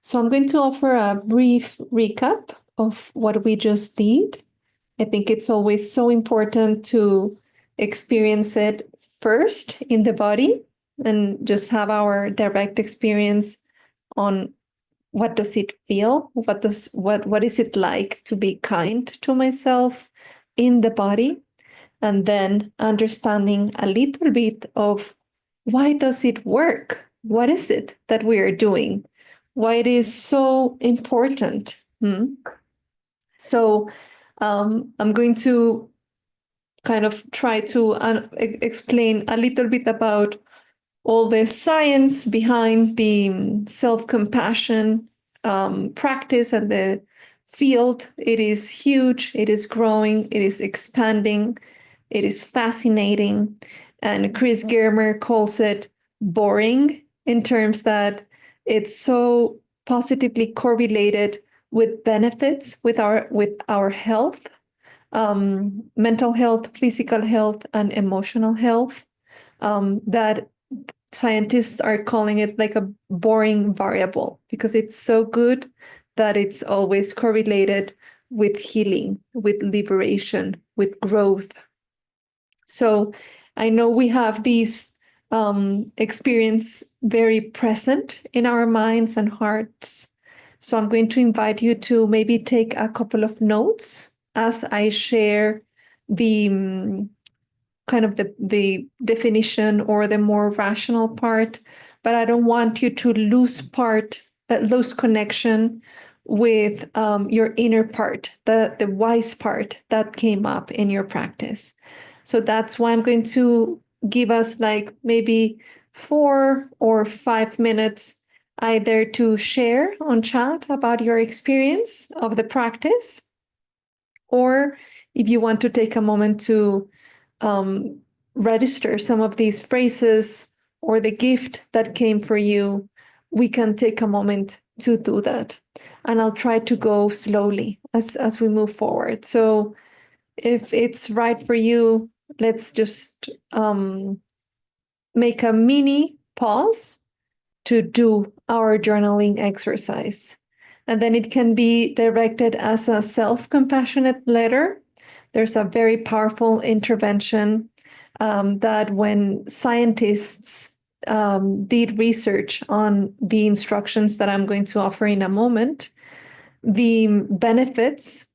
So I'm going to offer a brief recap of what we just did. I think it's always so important to experience it first in the body and just have our direct experience on what does it feel? What is it like to be kind to myself in the body? And then understanding a little bit of why does it work? What is it that we are doing? Why it is so important? So I'm going to kind of try to explain a little bit about all the science behind the self-compassion practice and the field. It is huge, it is growing, it is expanding, it is fascinating. And Chris Germer calls it boring in terms that it's so positively correlated with benefits with our health, mental health, physical health, and emotional health, that scientists are calling it like a boring variable because it's so good that it's always correlated with healing, with liberation, with growth. So I know we have these experience very present in our minds and hearts. So I'm going to invite you to maybe take a couple of notes as I share the kind of the definition or the more rational part, but I don't want you to lose connection with your inner part, the wise part that came up in your practice. So that's why I'm going to give us like maybe 4 or 5 minutes either to share on chat about your experience of the practice, or if you want to take a moment to um, register some of these phrases or the gift that came for you, we can take a moment to do that. And I'll try to go slowly as we move forward. So if it's right for you, let's just make a mini pause to do our journaling exercise. And then it can be directed as a self-compassionate letter. There's a very powerful intervention that when scientists did research on the instructions that I'm going to offer in a moment, the benefits,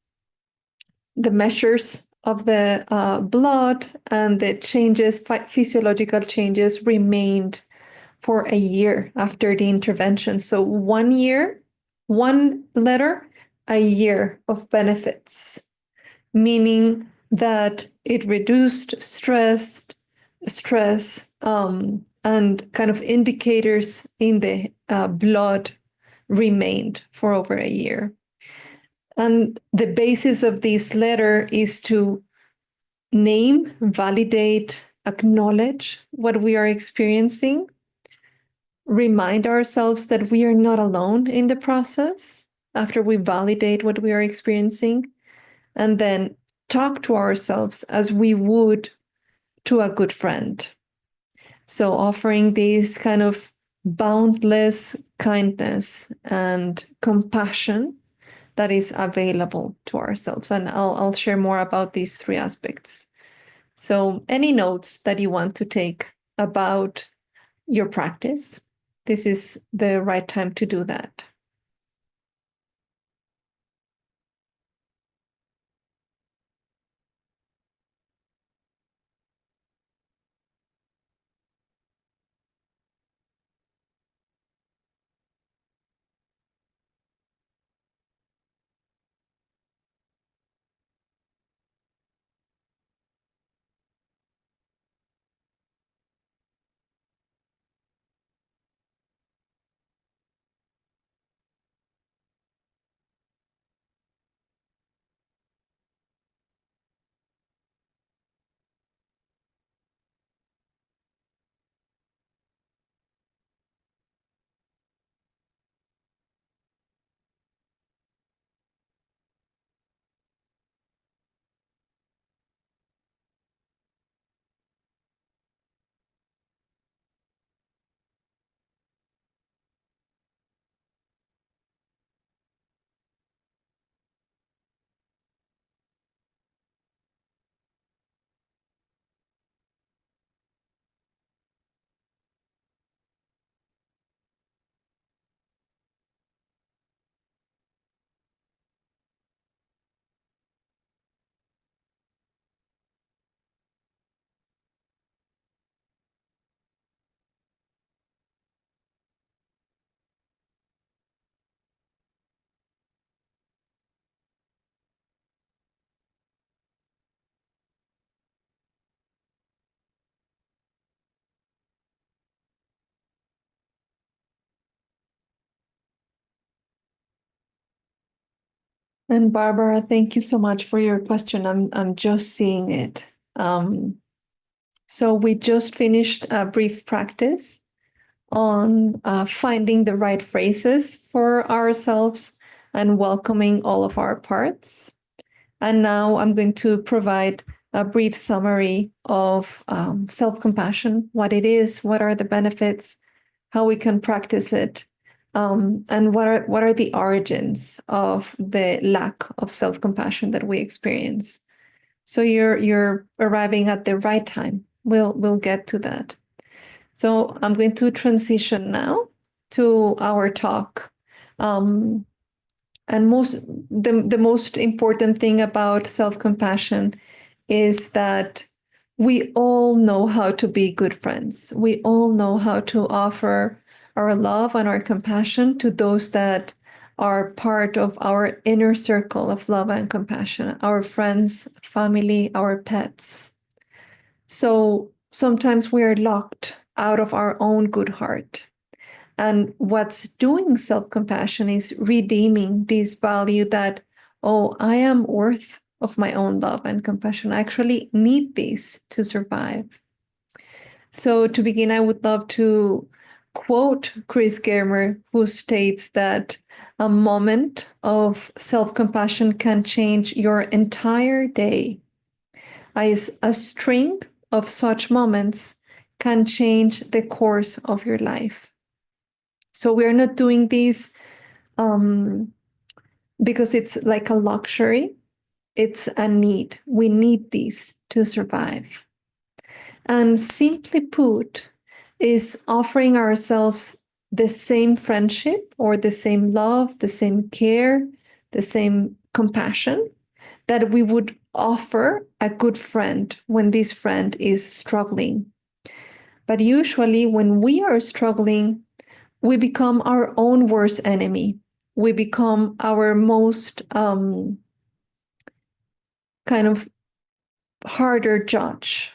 the measures of the blood and the changes, physiological changes remained for a year after the intervention. So 1 year, one letter, a year of benefits, meaning that it reduced stress, and kind of indicators in the blood remained for over a year. And the basis of this letter is to name, validate, acknowledge what we are experiencing, remind ourselves that we are not alone in the process after we validate what we are experiencing, and then talk to ourselves as we would to a good friend. So offering this kind of boundless kindness and compassion that is available to ourselves. And I'll share more about these 3 aspects. So any notes that you want to take about your practice, this is the right time to do that. And Barbara, thank you so much for your question. I'm just seeing it. So we just finished a brief practice on finding the right phrases for ourselves and welcoming all of our parts. And now I'm going to provide a brief summary of self-compassion, what it is, what are the benefits, how we can practice it, and what are the origins of the lack of self-compassion that we experience. So you're arriving at the right time. We'll get to that. So I'm going to transition now to our talk. And the most important thing about self-compassion is that we all know how to be good friends. We all know how to offer our love and our compassion to those that are part of our inner circle of love and compassion, our friends, family, our pets. So sometimes we are locked out of our own good heart. And what's doing self-compassion is redeeming this value that, oh, I am worth of my own love and compassion. I actually need this to survive. So to begin, I would love to quote Chris Germer, who states that a moment of self-compassion can change your entire day. As a string of such moments can change the course of your life. So we are not doing this because it's like a luxury. It's a need. We need this to survive. And simply put, is offering ourselves the same friendship or the same love, the same care, the same compassion that we would offer a good friend when this friend is struggling. But usually, when we are struggling, we become our own worst enemy. We become our most kind of harder judge.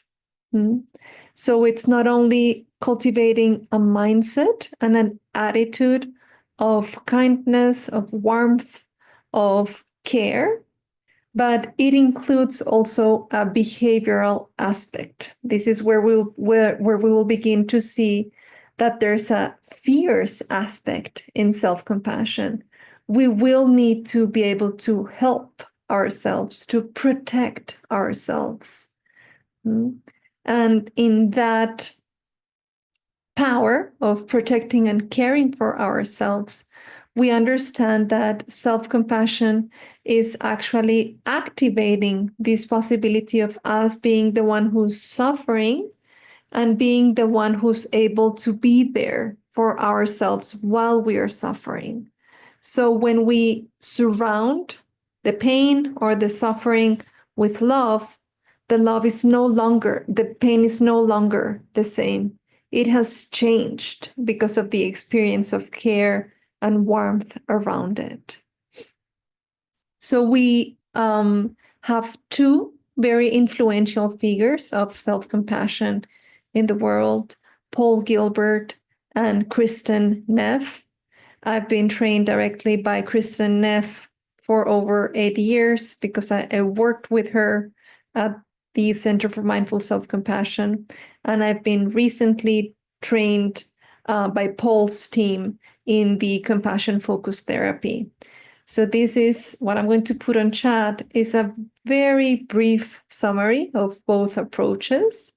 So it's not only cultivating a mindset and an attitude of kindness, of warmth, of care, but it includes also a behavioral aspect. This is where we will begin to see that there's a fierce aspect in self-compassion. We will need to be able to help ourselves, to protect ourselves. And in that power of protecting and caring for ourselves, we understand that self-compassion is actually activating this possibility of us being the one who's suffering and being the one who's able to be there for ourselves while we are suffering. So when we surround the pain or the suffering with love, the love is no longer, the pain is no longer the same. It has changed because of the experience of care and warmth around it. So we have two very influential figures of self-compassion in the world, Paul Gilbert and Kristin Neff. I've been trained directly by Kristin Neff for over 8 years because I worked with her at the Center for Mindful Self-Compassion. And I've been recently trained by Paul's team in the compassion-focused therapy. So this is what I'm going to put on chat is a very brief summary of both approaches.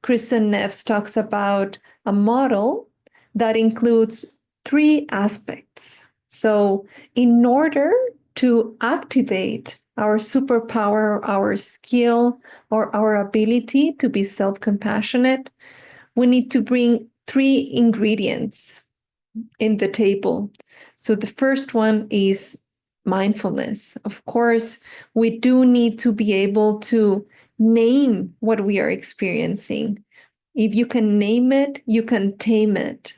Kristin Neff talks about a model that includes 3 aspects. So in order to activate our superpower, our skill, or our ability to be self-compassionate, we need to bring 3 ingredients in the table. So the first one is mindfulness. Of course, we do need to be able to name what we are experiencing. If you can name it, you can tame it.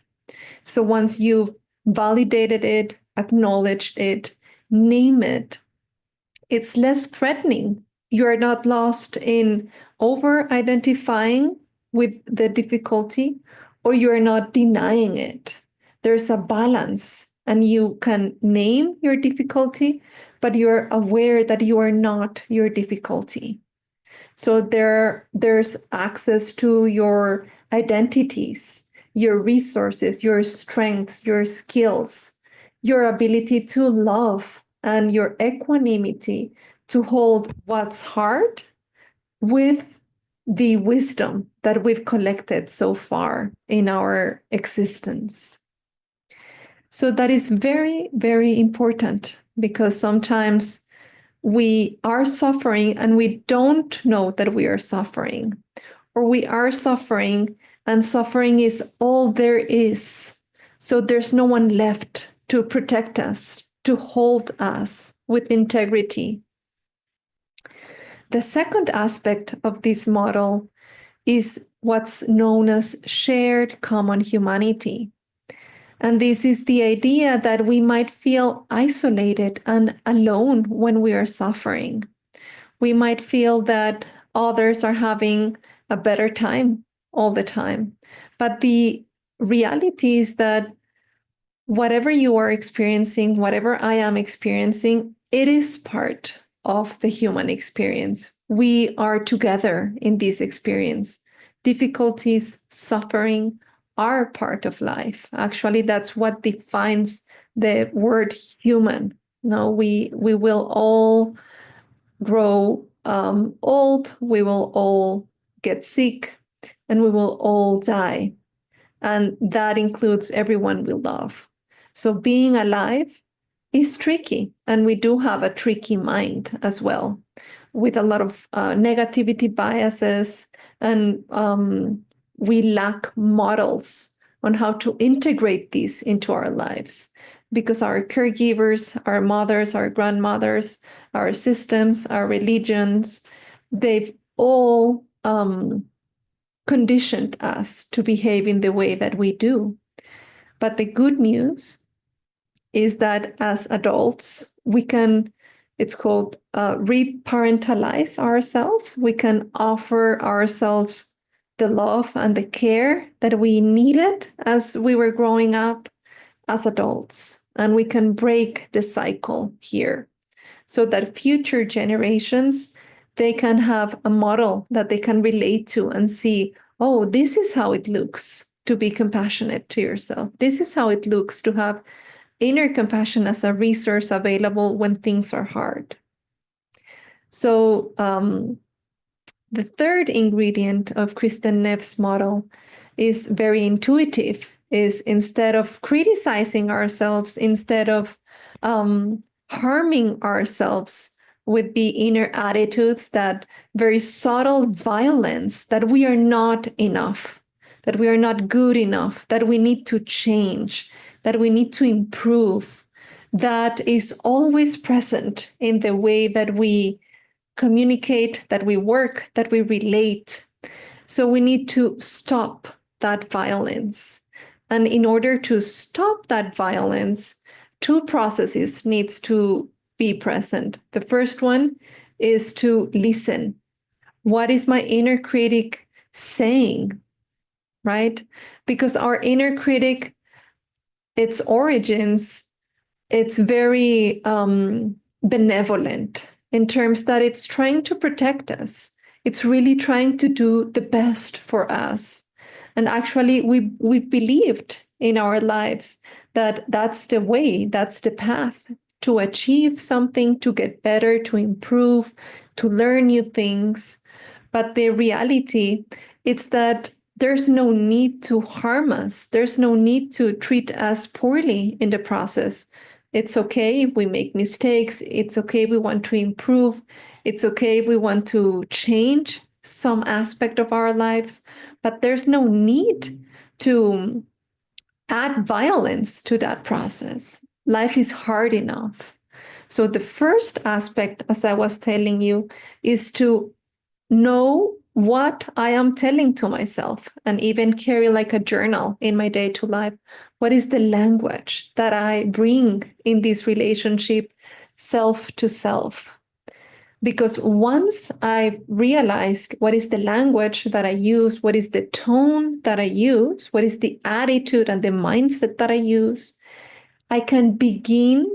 So once you've validated it, acknowledged it, name it, it's less threatening. You are not lost in over-identifying with the difficulty, or you are not denying it. There's a balance, and you can name your difficulty, but you're aware that you are not your difficulty. So there's access to your identities, your resources, your strengths, your skills, your ability to love, and your equanimity to hold what's hard with the wisdom that we've collected so far in our existence. So that is very, very important, because sometimes we are suffering and we don't know that we are suffering, or we are suffering and suffering is all there is. So there's no one left to protect us, to hold us with integrity. The second aspect of this model is what's known as shared common humanity. And this is the idea that we might feel isolated and alone when we are suffering. We might feel that others are having a better time all the time. But the reality is that whatever you are experiencing, whatever I am experiencing, it is part of the human experience. We are together in this experience. Difficulties, suffering are part of life. Actually, that's what defines the word human. No, we will all grow old, we will all get sick, and we will all die. And that includes everyone we love. So being alive is tricky. And we do have a tricky mind as well, with a lot of negativity biases. And we lack models on how to integrate these into our lives, because our caregivers, our mothers, our grandmothers, our systems, our religions, they've all conditioned us to behave in the way that we do. But the good news is that as adults, we can, it's called reparentalize ourselves. We can offer ourselves the love and the care that we needed as we were growing up as adults. And we can break the cycle here so that future generations, they can have a model that they can relate to and see, oh, this is how it looks to be compassionate to yourself. This is how it looks to have inner compassion as a resource available when things are hard. So the third ingredient of Kristin Neff's model is very intuitive, is instead of criticizing ourselves, instead of harming ourselves with the inner attitudes, that very subtle violence, that we are not enough, that we are not good enough, that we need to change, that we need to improve, that is always present in the way that we communicate, that we work, that we relate. So we need to stop that violence. And in order to stop that violence, two processes needs to be present. The first one is to listen. What is my inner critic saying, right? Because our inner critic, its origins, it's very benevolent in terms that it's trying to protect us. It's really trying to do the best for us. And actually, we've believed in our lives that that's the way, that's the path to achieve something, to get better, to improve, to learn new things. But the reality is that there's no need to harm us. There's no need to treat us poorly in the process. It's okay if we make mistakes. It's okay if we want to improve. It's okay if we want to change some aspect of our lives. But there's no need to add violence to that process. Life is hard enough. So the first aspect, as I was telling you, is to know what I am telling to myself, and even carry like a journal in my day-to life. What is the language that I bring in this relationship, self to self? Because once I've realized what is the language that I use, what is the tone that I use, what is the attitude and the mindset that I use, I can begin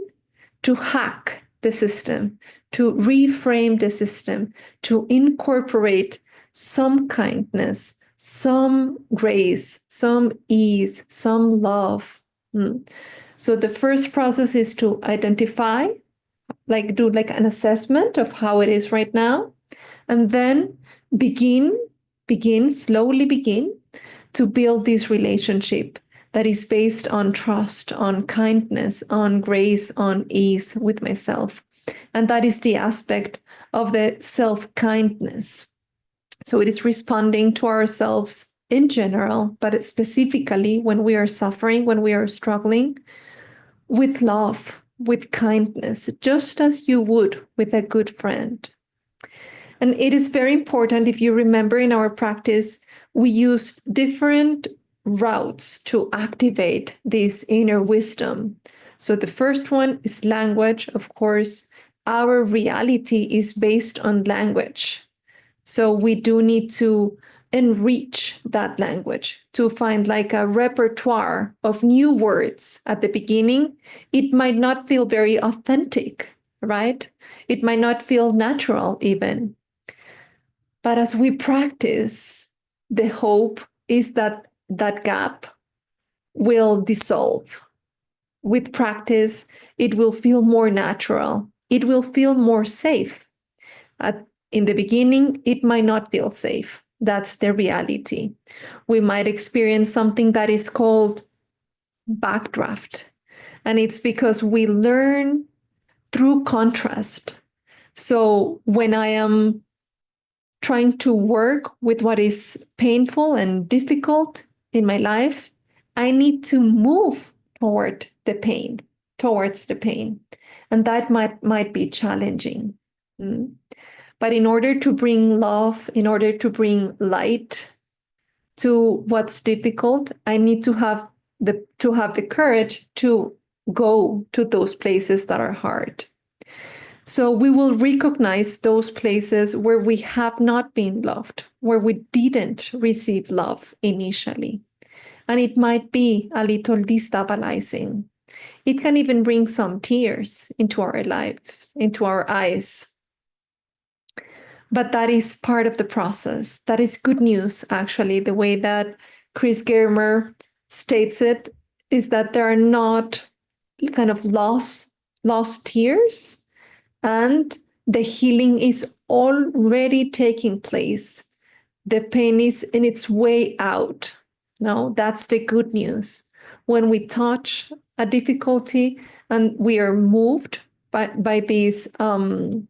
to hack the system, to reframe the system, to incorporate some kindness, some grace, some ease, some love. So the first process is to identify, do an assessment of how it is right now, and then slowly begin to build this relationship that is based on trust, on kindness, on grace, on ease with myself. And that is the aspect of the self-kindness. So it is responding to ourselves in general, but specifically when we are suffering, when we are struggling, with love, with kindness, just as you would with a good friend. And it is very important, if you remember in our practice, we use different routes to activate this inner wisdom. So the first one is language. Of course, our reality is based on language. So we do need to enrich that language to find a repertoire of new words. At the beginning, it might not feel very authentic, right? It might not feel natural even. But as we practice, the hope is that that gap will dissolve. With practice, it will feel more natural. It will feel more safe. In the beginning, it might not feel safe. That's the reality. We might experience something that is called backdraft. And it's because we learn through contrast. So when I am trying to work with what is painful and difficult in my life, I need to move towards the pain. And that might be challenging. But in order to bring love, in order to bring light to what's difficult, I need to have the courage to go to those places that are hard. So we will recognize those places where we have not been loved, where we didn't receive love initially. And it might be a little destabilizing. It can even bring some tears into our lives, into our eyes. But that is part of the process. That is good news, actually. The way that Chris Germer states it is that there are not kind of lost tears, and the healing is already taking place. The pain is in its way out. No, that's the good news. When we touch a difficulty and we are moved by these kind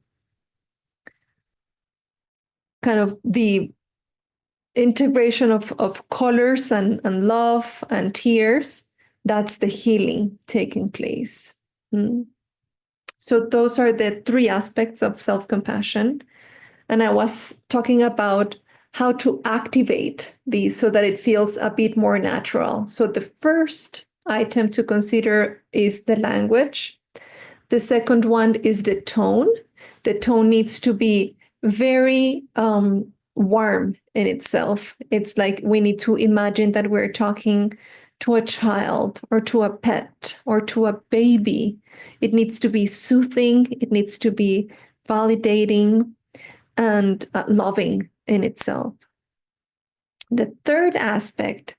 of the integration of colors and love and tears, that's the healing taking place. So those are the three aspects of self-compassion. And I was talking about how to activate these so that it feels a bit more natural. So the first item to consider is the language. The second one is the tone. The tone needs to be very warm in itself. It's like we need to imagine that we're talking to a child or to a pet or to a baby. It needs to be soothing. It needs to be validating and loving in itself. The third aspect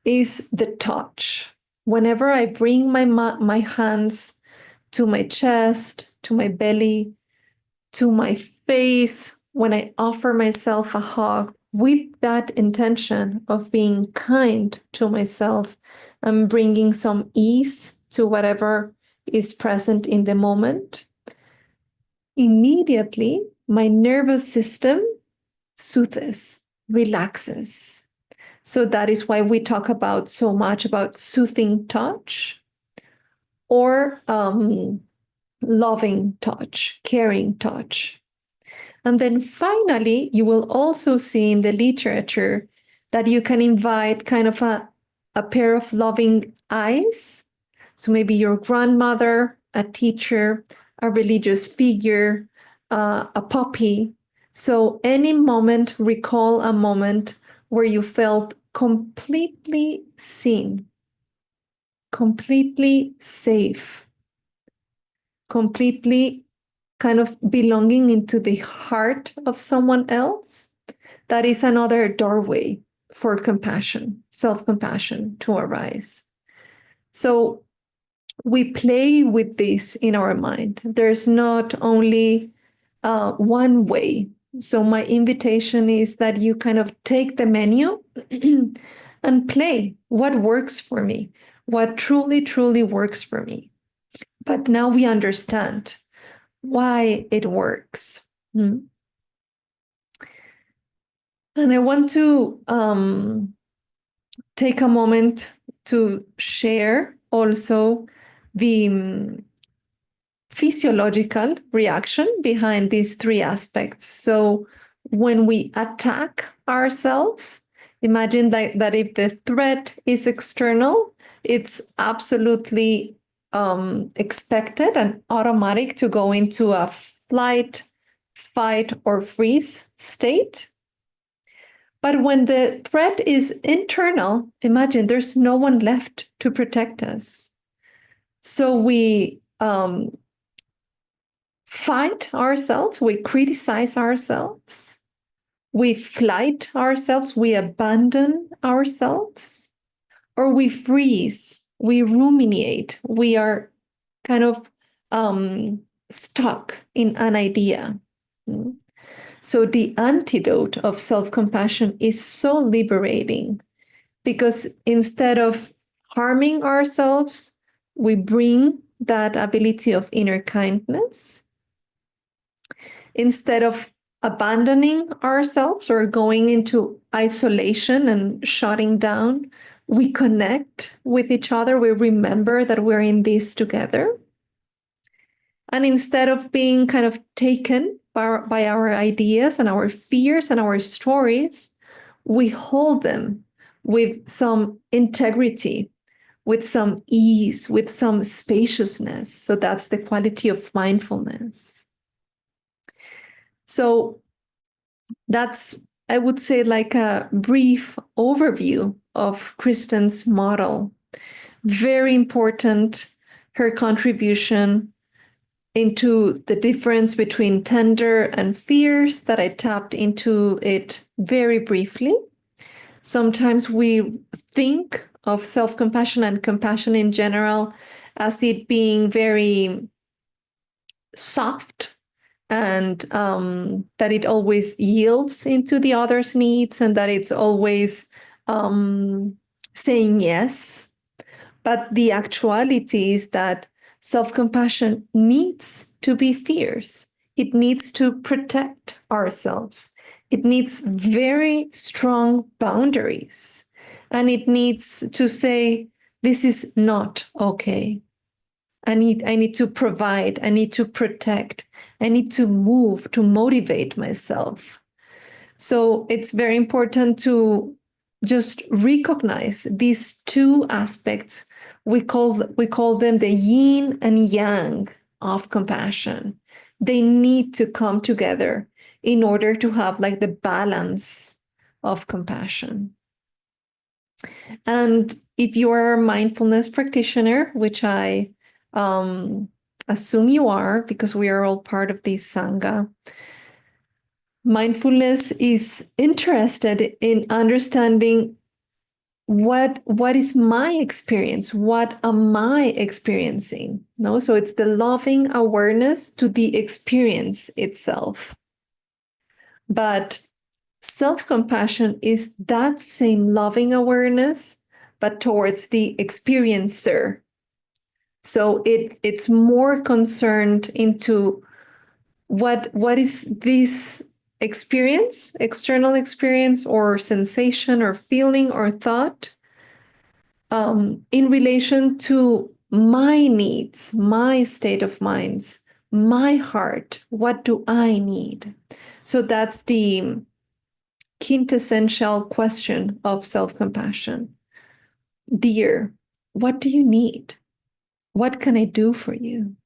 is the touch. Whenever I bring my hands to my chest, to my belly, to my face, when I offer myself a hug with that intention of being kind to myself, I'm bringing some ease to whatever is present in the moment. Immediately, my nervous system soothes, relaxes. So that is why we talk about so much about soothing touch or loving touch, caring touch. And then finally, you will also see in the literature that you can invite kind of a pair of loving eyes. So maybe your grandmother, a teacher, a religious figure, a puppy. So any moment, recall a moment where you felt completely seen, completely safe, completely kind of belonging into the heart of someone else, that is another doorway for compassion, self-compassion to arise. So we play with this in our mind. There's not only one way. So my invitation is that you kind of take the menu and play what works for me, what truly, truly works for me. But now we understand why it works. And I want to take a moment to share also the physiological reaction behind these three aspects. So when we attack ourselves, imagine that if the threat is external, it's absolutely expected and automatic to go into a flight, fight, or freeze state. But when the threat is internal, imagine there's no one left to protect us. So we fight ourselves, we criticize ourselves, we flight ourselves, we abandon ourselves, or we freeze, we ruminate, we are kind of stuck in an idea. So the antidote of self-compassion is so liberating, because instead of harming ourselves, we bring that ability of inner kindness. Instead of abandoning ourselves or going into isolation and shutting down, we connect with each other. We remember that we're in this together. And instead of being kind of taken by our ideas and our fears and our stories, we hold them with some integrity, with some ease, with some spaciousness. So that's the quality of mindfulness. So that's, I would say, like a brief overview of Kristin's model. Very important, her contribution into the difference between tender and fierce, that I tapped into it very briefly. Sometimes we think of self-compassion and compassion in general as it being very soft, and that it always yields into the other's needs, and that it's always saying yes. But the actuality is that self-compassion needs to be fierce. It needs to protect ourselves. It needs very strong boundaries. And it needs to say, this is not okay. I need to provide, I need to protect, I need to move, to motivate myself. So it's very important to just recognize these two aspects. We call them the yin and yang of compassion. They need to come together in order to have like the balance of compassion. And if you are a mindfulness practitioner, which I assume you are, because we are all part of this Sangha, mindfulness is interested in understanding what is my experience, what am I experiencing? No, so it's the loving awareness to the experience itself. But self-compassion is that same loving awareness, but towards the experiencer. So it's more concerned into what is this experience, external experience or sensation or feeling or thought, in relation to my needs, my state of minds, my heart. What do I need? So that's the quintessential question of self-compassion. Dear, what do you need? What can I do for you?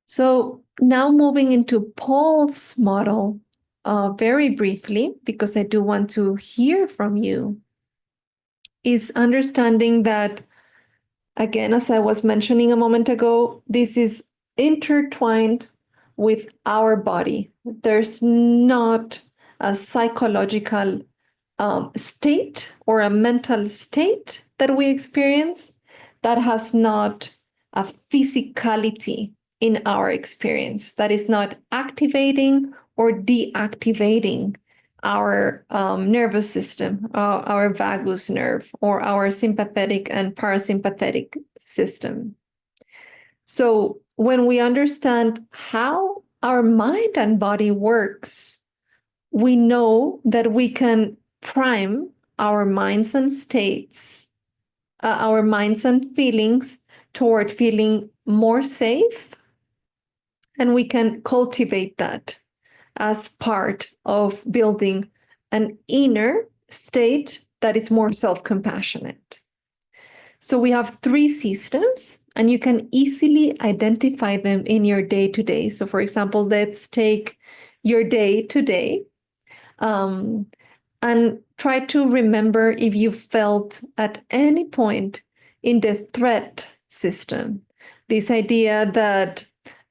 So now moving into Paul's model, very briefly, because I do want to hear from you, is understanding that, again, as I was mentioning a moment ago, this is intertwined with our body. There's not a psychological state or a mental state that we experience that has not a physicality in our experience, that is not activating or deactivating our nervous system, our vagus nerve, or our sympathetic and parasympathetic system. So when we understand how our mind and body works, we know that we can prime our minds and states, our minds and feelings toward feeling more safe, and we can cultivate that as part of building an inner state that is more self-compassionate. So we have 3 systems, and you can easily identify them in your day-to-day. So for example, let's take your day-to-day and try to remember if you felt at any point in the threat system, this idea that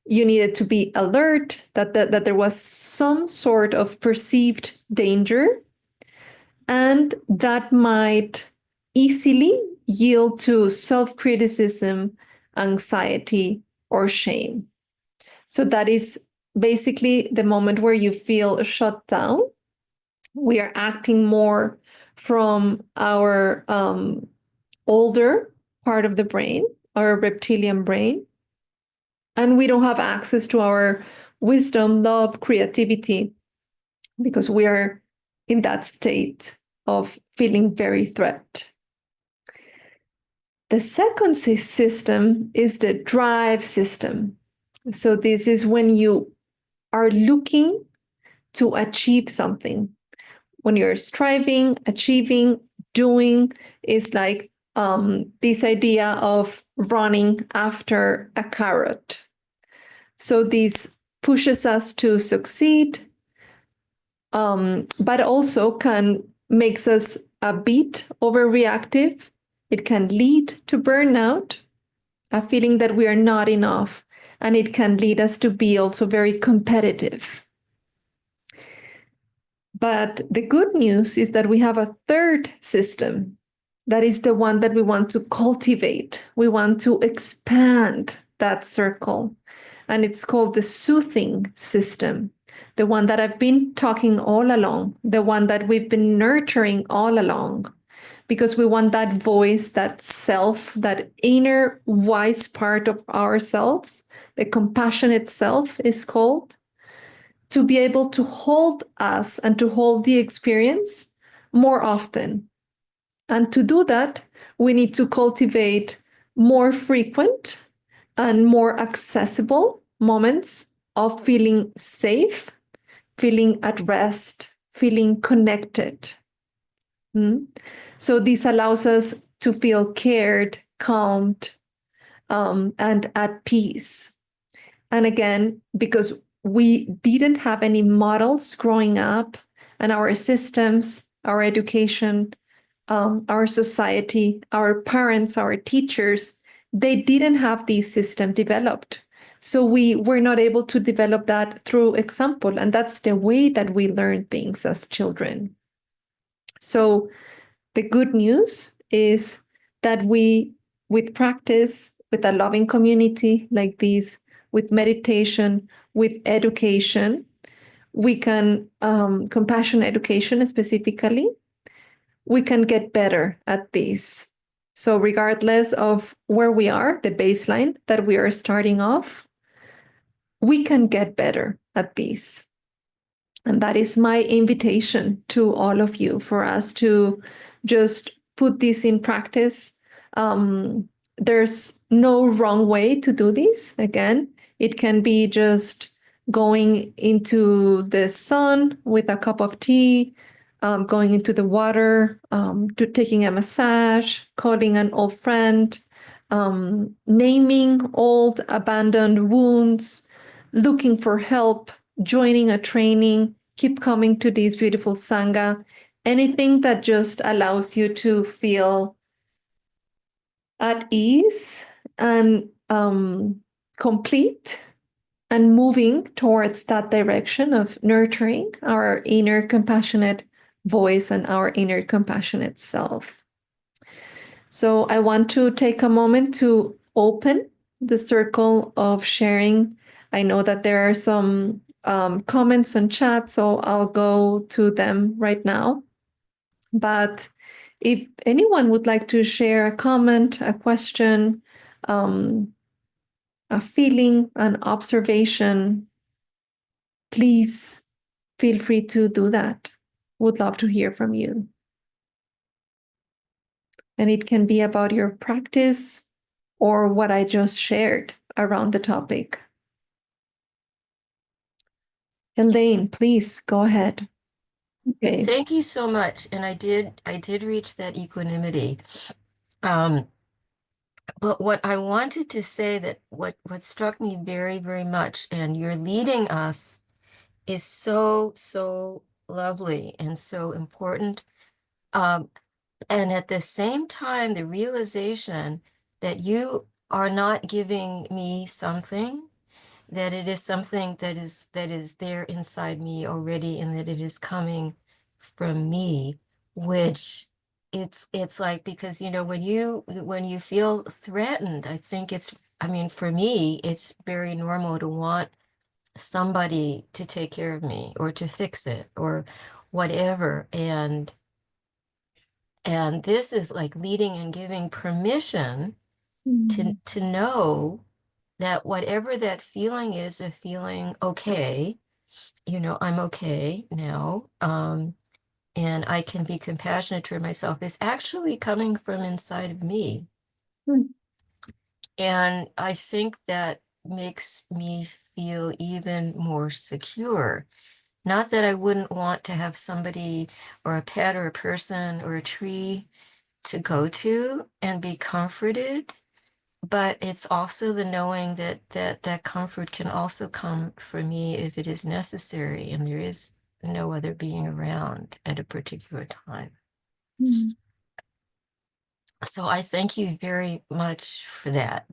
you needed to be alert, that there was some sort of perceived danger, and that might easily yield to self-criticism, anxiety, or shame. So that is basically the moment where you feel shut down. We are acting more from our older part of the brain, our reptilian brain, and we don't have access to our wisdom, love, creativity, because we are in that state of feeling very threat. The second system is the drive system. So this is when you are looking to achieve something. When you're striving, achieving, doing, is like this idea of running after a carrot. So this pushes us to succeed, but also makes us a bit overreactive. It can lead to burnout, a feeling that we are not enough, and it can lead us to be also very competitive. But the good news is that we have a third system. That is the one that we want to cultivate. We want to expand that circle. And it's called the soothing system, the one that I've been talking all along, the one that we've been nurturing all along, because we want that voice, that self, that inner wise part of ourselves, the compassionate self is called, to be able to hold us and to hold the experience more often. And to do that, we need to cultivate more frequent and more accessible moments of feeling safe, feeling at rest, feeling connected. So this allows us to feel cared, calmed, and at peace. And again, because we didn't have any models growing up, and our systems, our education, our society, our parents, our teachers, they didn't have this system developed. So we were not able to develop that through example. And that's the way that we learn things as children. So the good news is that we, with practice, with a loving community like this, with meditation, with education, we can, compassion education specifically, we can get better at this. So regardless of where we are, the baseline that we are starting off, we can get better at this. And that is my invitation to all of you, for us to just put this in practice. There's no wrong way to do this. Again, it can be just going into the sun with a cup of tea, going into the water, to taking a massage, calling an old friend, naming old abandoned wounds, looking for help, joining a training, keep coming to this beautiful Sangha, anything that just allows you to feel at ease and complete and moving towards that direction of nurturing our inner compassionate voice and our inner compassionate self. So I want to take a moment to open the circle of sharing. I know that there are some comments on chat, so I'll go to them right now. But if anyone would like to share a comment, a question, a feeling, an observation, please feel free to do that. Would love to hear from you. And it can be about your practice or what I just shared around the topic. Elaine, please go ahead. Okay. Thank you so much. And I did reach that equanimity. But what I wanted to say, that what struck me very, very much, and you're leading us, is so, so lovely and so important. And at the same time, the realization that you are not giving me something, that it is something that is there inside me already, and that it is coming from me, which it's like, because when you feel threatened, I mean, for me, it's very normal to want somebody to take care of me or to fix it or whatever, and this is like leading and giving permission to know that whatever that feeling is, of feeling okay, I'm okay now, and I can be compassionate toward myself, is actually coming from inside of me. Mm. And I think that makes me feel even more secure. Not that I wouldn't want to have somebody or a pet or a person or a tree to go to and be comforted, but it's also the knowing that comfort can also come from me if it is necessary and there is no other being around at a particular time. Mm. So I thank you very much for that.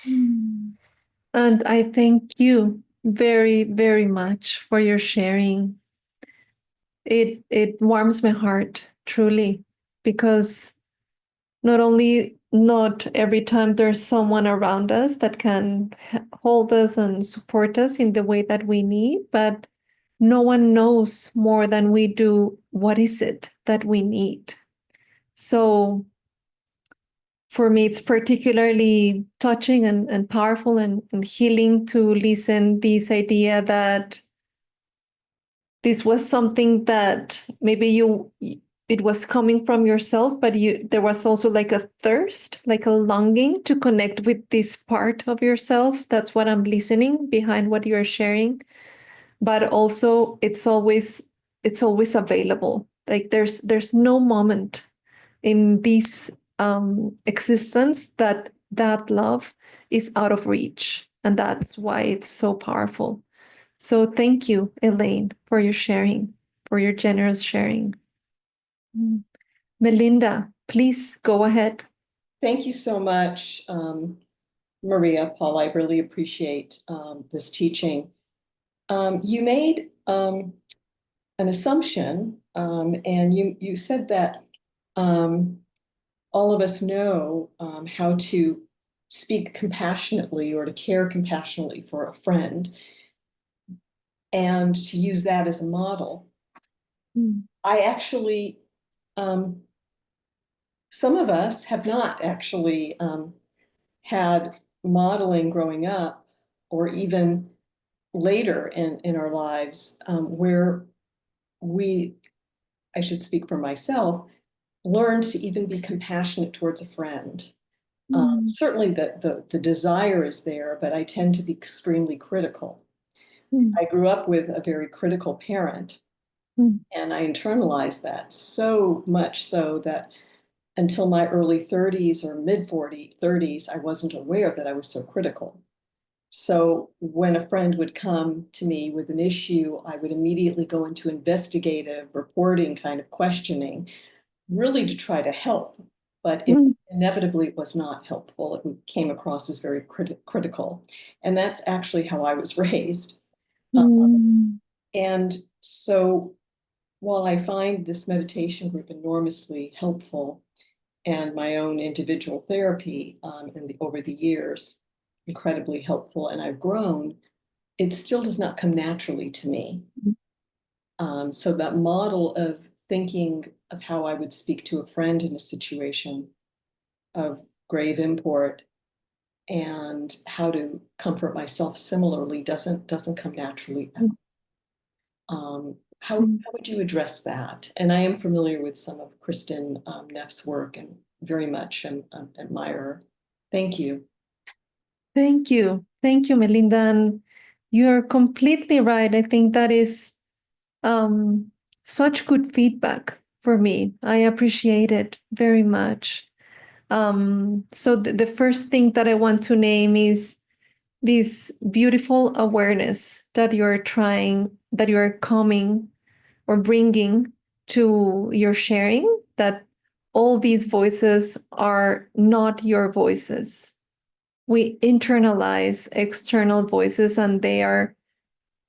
Mm. And I thank you very, very much for your sharing. It warms my heart, truly, because not every time there's someone around us that can hold us and support us in the way that we need, but no one knows more than we do what is it that we need. So for me, it's particularly touching and powerful and healing to listen this idea that this was something that maybe it was coming from yourself, but there was also like a thirst, like a longing to connect with this part of yourself. That's what I'm listening behind what you're sharing. But also it's always available. Like there's no moment in this existence that love is out of reach. And that's why it's so powerful. So thank you, Elaine, for your sharing, for your generous sharing. Mm. Melinda, please go ahead. Thank you so much, Maria Paula. I really appreciate this teaching. You made an assumption, and you said that all of us know how to speak compassionately or to care compassionately for a friend, and to use that as a model. Mm. I actually, some of us have not actually had modeling growing up, or even later in our lives, where I should speak for myself, learned to even be compassionate towards a friend. Certainly the desire is there, but I tend to be extremely critical. I grew up with a very critical parent, and I internalized that so much so that until my early 30s or mid 30s, I wasn't aware that I was so critical. So when a friend would come to me with an issue, I would immediately go into investigative reporting kind of questioning, really to try to help. but it inevitably was not helpful. It came across as very critical. And that's actually how I was raised. And so while I find this meditation group enormously helpful and my own individual therapy over the years, incredibly helpful, and I've grown, it still does not come naturally to me. So that model of thinking of how I would speak to a friend in a situation of grave import and how to comfort myself similarly doesn't come naturally. How would you address that? And I am familiar with some of Kristin Neff's work and very much admire her. Thank you. Thank you. Thank you, Melinda. And you're completely right. I think that is such good feedback for me. I appreciate it very much. So the first thing that I want to name is this beautiful awareness that you are coming or bringing to your sharing, that all these voices are not your voices. We internalize external voices and they are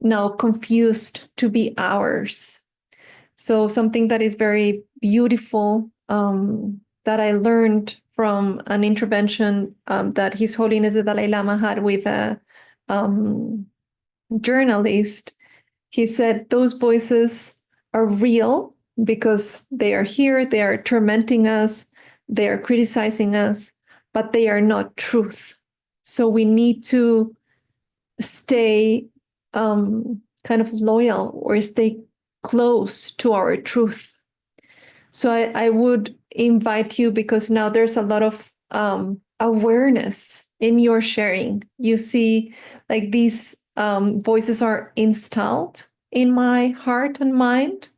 now confused to be ours. So something that is very beautiful that I learned from an intervention that His Holiness the Dalai Lama had with a journalist. He said those voices are real because they are here, they are tormenting us, they are criticizing us, but they are not truth. So we need to stay kind of loyal or stay close to our truth. So I would invite you, because now there's a lot of awareness in your sharing. You see, like these voices are installed in my heart and mind,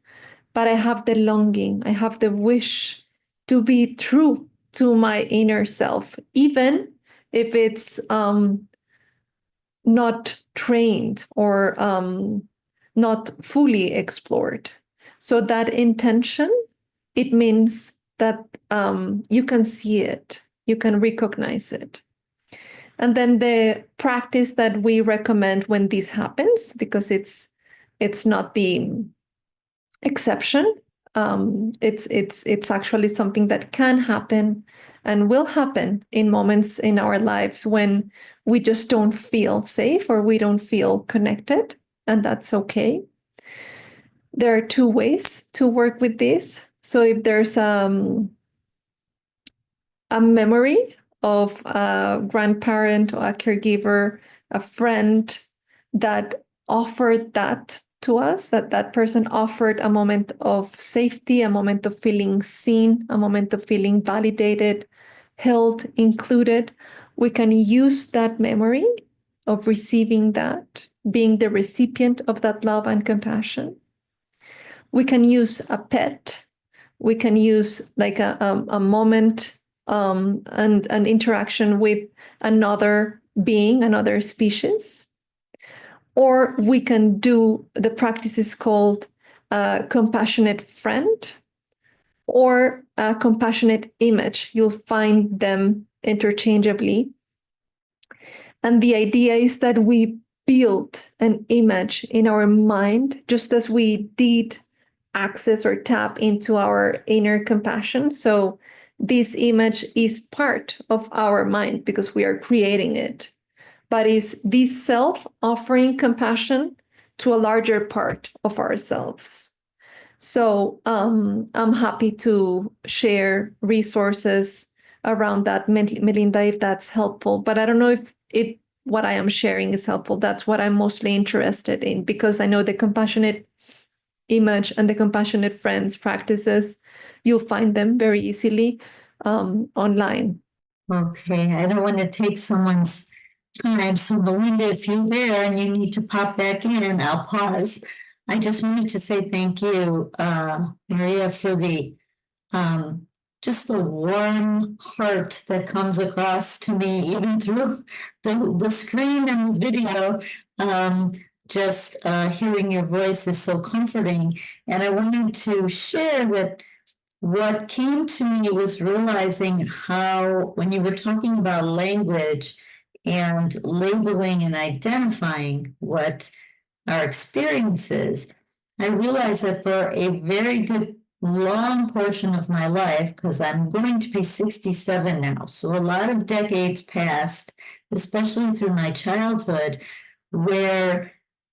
but I have the longing, I have the wish to be true to my inner self, even if it's not trained or not fully explored. So that intention, it means that you can see it, you can recognize it. And then the practice that we recommend when this happens, because it's not the exception, it's actually something that can happen and will happen in moments in our lives when we just don't feel safe or we don't feel connected, and that's okay. There are two ways to work with this. So if there's a memory of a grandparent or a caregiver, a friend that offered that to us, that person offered a moment of safety, a moment of feeling seen, a moment of feeling validated, held, included, we can use that memory of receiving that, being the recipient of that love and compassion. We can use a pet. We can use like a moment and an interaction with another being, another species. Or we can do the practices called compassionate friend or a compassionate image. You'll find them interchangeably. And the idea is that we build an image in our mind, just as we did access or tap into our inner compassion. So this image is part of our mind because we are creating it. But is this self offering compassion to a larger part of ourselves? So I'm happy to share resources around that, Melinda, if that's helpful. But I don't know if what I am sharing is helpful. That's what I'm mostly interested in, because I know the compassionate image and the compassionate friends practices, you'll find them very easily online. Okay, I don't want to take someone's time. So Melinda, if you're there and you need to pop back in, I'll pause. I just wanted to say thank you, Maria, for the just the warm heart that comes across to me, even through the screen and the video. Just hearing your voice is so comforting. And I wanted to share that what came to me was realizing how, when you were talking about language and labeling and identifying what our experience is, I realized that for a very good long portion of my life, because I'm going to be 67 now, so a lot of decades passed, especially through my childhood, where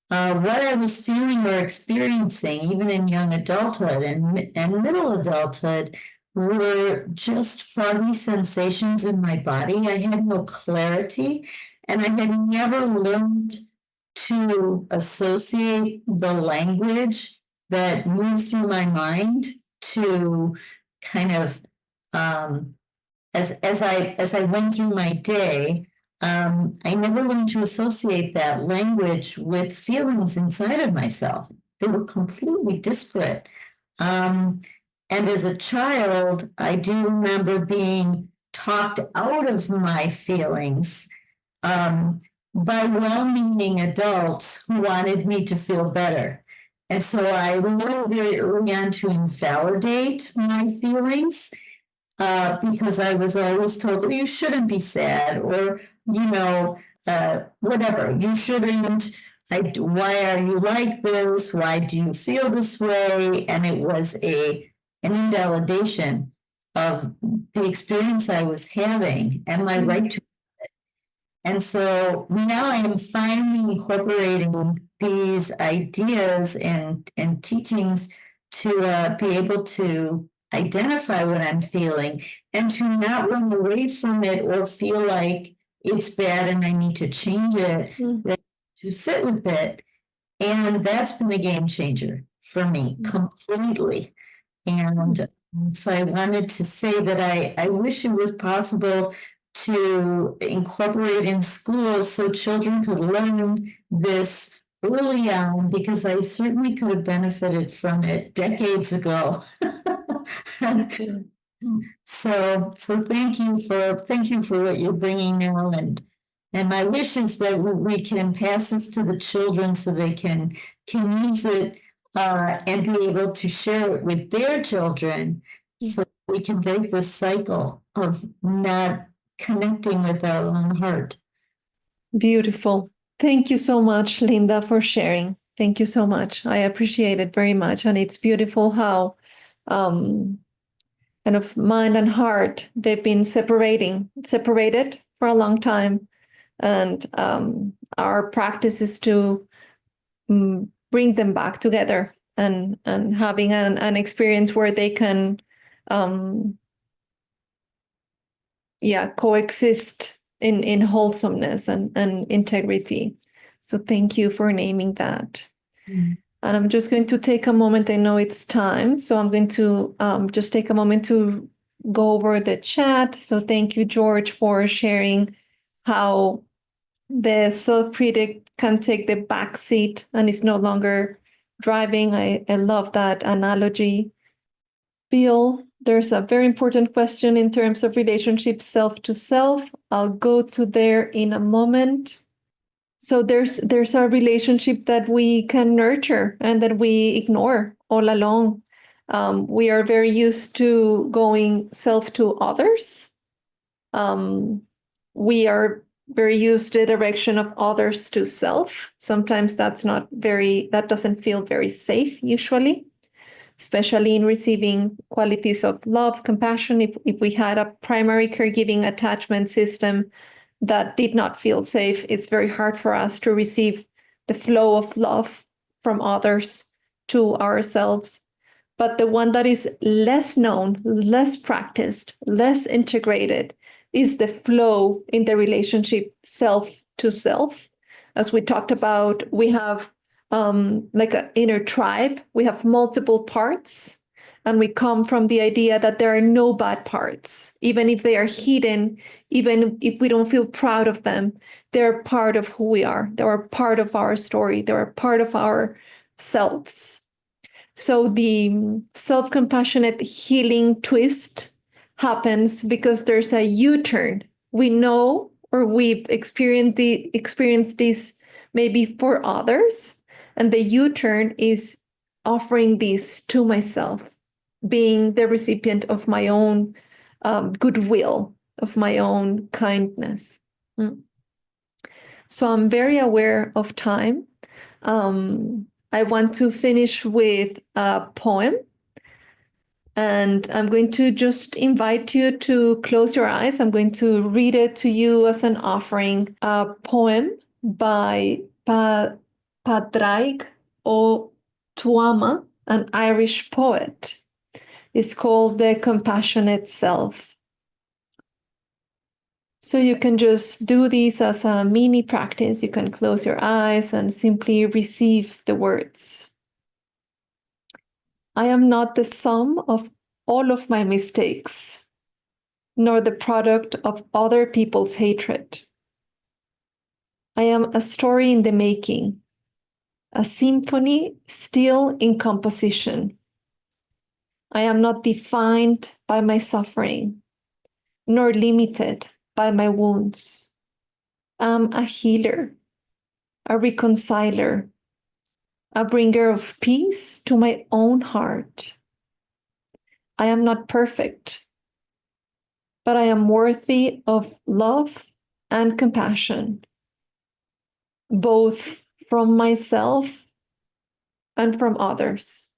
what I was feeling or experiencing, even in young adulthood and middle adulthood, were just foggy sensations in my body. I had no clarity, and I had never learned to associate the language that moved through my mind to kind of as I went through my day. I never learned to associate that language with feelings inside of myself. They were completely disparate. And as a child, I do remember being talked out of my feelings by well-meaning adults who wanted me to feel better. And so I learned very early on to invalidate my feelings because I was always told, you shouldn't be sad, or, whatever, you shouldn't. Why are you like this? Why do you feel this way? And it was an invalidation of the experience I was having and my right to. And so now I am finally incorporating these ideas and teachings to be able to identify what I'm feeling and to not run away from it or feel like it's bad and I need to change it, to sit with it. And that's been a game changer for me completely. And so I wanted to say that I wish it was possible to incorporate in schools so children could learn this early on, because I certainly could have benefited from it decades ago. So thank you for what you're bringing now, and my wish is that we can pass this to the children so they can use it and be able to share it with their children, so we can break this cycle of not connecting with our own heart. Beautiful. Thank you so much, Linda, for sharing. Thank you so much. I appreciate it very much. And it's beautiful how kind of mind and heart, they've been separated for a long time. And our practice is to bring them back together and having an experience where they can coexist in wholesomeness and integrity. So thank you for naming that. And I'm just going to take a moment. I know it's time, so I'm going to just take a moment to go over the chat. So thank you, George, for sharing how the self-critic can take the back seat and is no longer driving. I love that analogy. Bill, there's a very important question in terms of relationship self to self. I'll go to there in a moment. So there's a relationship that we can nurture and that we ignore all along. We are very used to going self to others. We are very used to the direction of others to self. Sometimes that doesn't feel very safe usually, especially in receiving qualities of love, compassion. If we had a primary caregiving attachment system that did not feel safe, it's very hard for us to receive the flow of love from others to ourselves. But the one that is less known, less practiced, less integrated is the flow in the relationship self to self. As we talked about, we have like an inner tribe. We have multiple parts. And we come from the idea that there are no bad parts, even if they are hidden, even if we don't feel proud of them. They're part of who we are. They are part of our story. They are part of our selves. So the self-compassionate healing twist happens because there's a U-turn. We know, or we've experienced this maybe for others, and the U-turn is offering this to myself. being the recipient of my own goodwill, of my own kindness. So I'm very aware of time. I want to finish with a poem. And I'm going to just invite you to close your eyes. I'm going to read it to you as an offering. A poem by Padraig O Tuama, an Irish poet. It's called The Compassionate Self. So you can just do this as a mini practice. You can close your eyes and simply receive the words. I am not the sum of all of my mistakes, nor the product of other people's hatred. I am a story in the making, a symphony still in composition. I am not defined by my suffering, nor limited by my wounds. I'm a healer, a reconciler, a bringer of peace to my own heart. I am not perfect, but I am worthy of love and compassion, both from myself and from others.